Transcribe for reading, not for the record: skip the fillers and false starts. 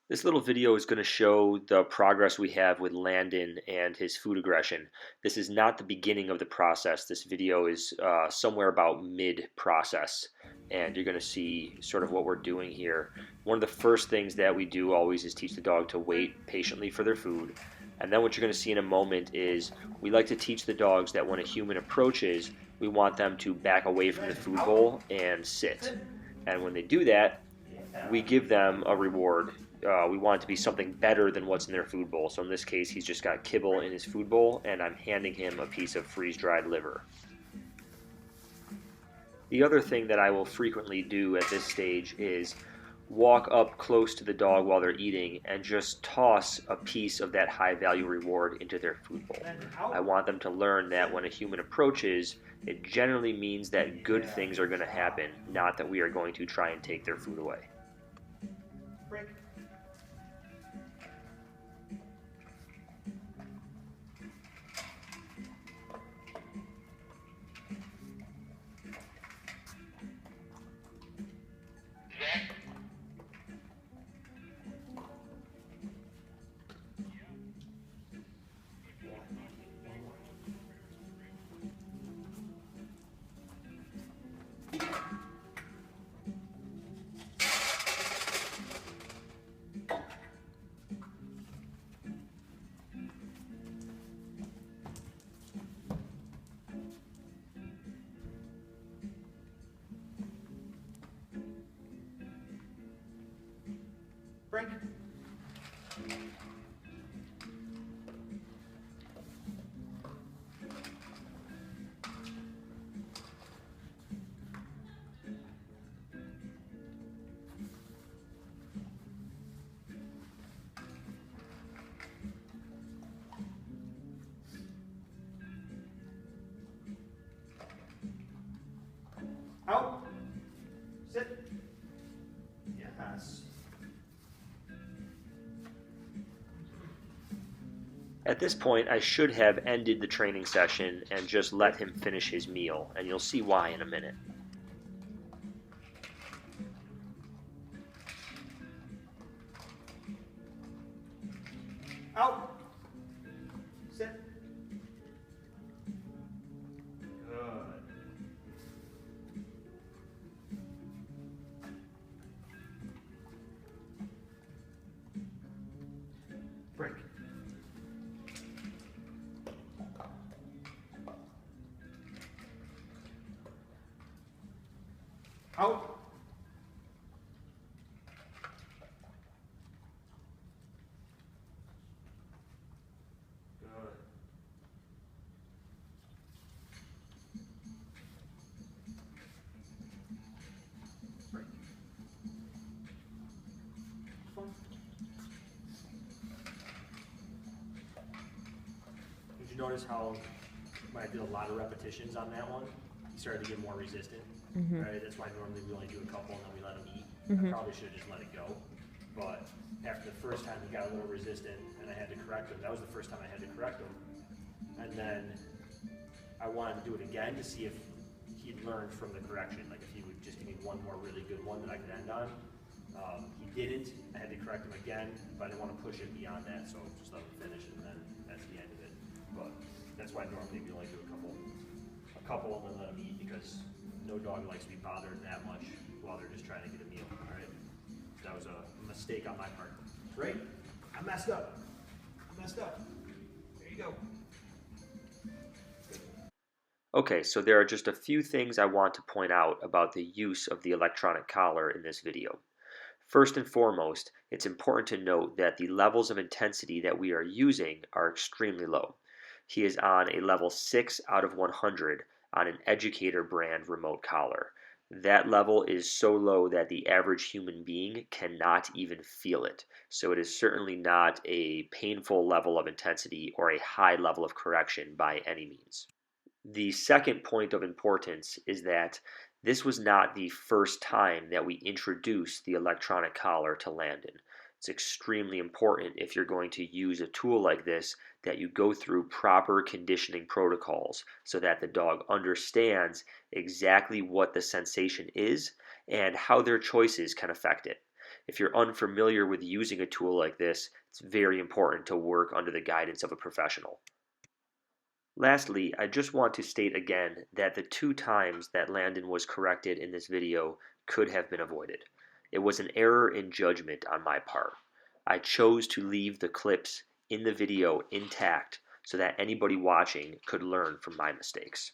This little video is going to show the progress we have with Landon and his food aggression. This is not the beginning of the process. This video is somewhere about mid-process, and you're going to see sort of what we're doing here. One of the first things that we do always is teach the dog to wait patiently for their food. And then what you're going to see in a moment is we like to teach the dogs that when a human approaches, we want them to back away from the food bowl and sit. And when they do that, we give them a reward. We want it to be something better than what's in their food bowl. So in this case, he's just got kibble in his food bowl, and I'm handing him a piece of freeze-dried liver. The other thing that I will frequently do at this stage is walk up close to the dog while they're eating and just toss a piece of that high-value reward into their food bowl. I want them to learn that when a human approaches, it generally means that good things are going to happen, not that we are going to try and take their food away. Break. Break. Out. Sit. Yes. At this point, I should have ended the training session and just let him finish his meal, and you'll see why in a minute. Out. Sit. Good. Break. Out. Good. Break. Fun. Did you notice how when I did a lot of repetitions on that one, he started to get more resistant? Right? That's why normally we only do a couple and then we let him eat. I probably should have just let it go. But after the first time he got a little resistant and I had to correct him. That was the first time I had to correct him. And then I wanted to do it again to see if he'd learned from the correction. Like if he would just give me one more really good one that I could end on. He didn't. I had to correct him again, but I didn't want to push it beyond that, so just let him finish and then that's the end of it. But that's why normally we only do a couple and then let him eat, because no dog likes to be bothered that much while they're just trying to get a meal, all right? That was a mistake on my part. Right? I messed up. There you go. Okay, so there are just a few things I want to point out about the use of the electronic collar in this video. First and foremost, it's important to note that the levels of intensity that we are using are extremely low. He is on a level 6 out of 100 on an Educator brand remote collar. That level is so low that the average human being cannot even feel it. So it is certainly not a painful level of intensity or a high level of correction by any means. The second point of importance is that this was not the first time that we introduced the electronic collar to Landon. It's extremely important if you're going to use a tool like this that you go through proper conditioning protocols so that the dog understands exactly what the sensation is and how their choices can affect it. If you're unfamiliar with using a tool like this, it's very important to work under the guidance of a professional. Lastly, I just want to state again that the 2 times that Landon was corrected in this video could have been avoided. It was an error in judgment on my part. I chose to leave the clips in the video intact so that anybody watching could learn from my mistakes.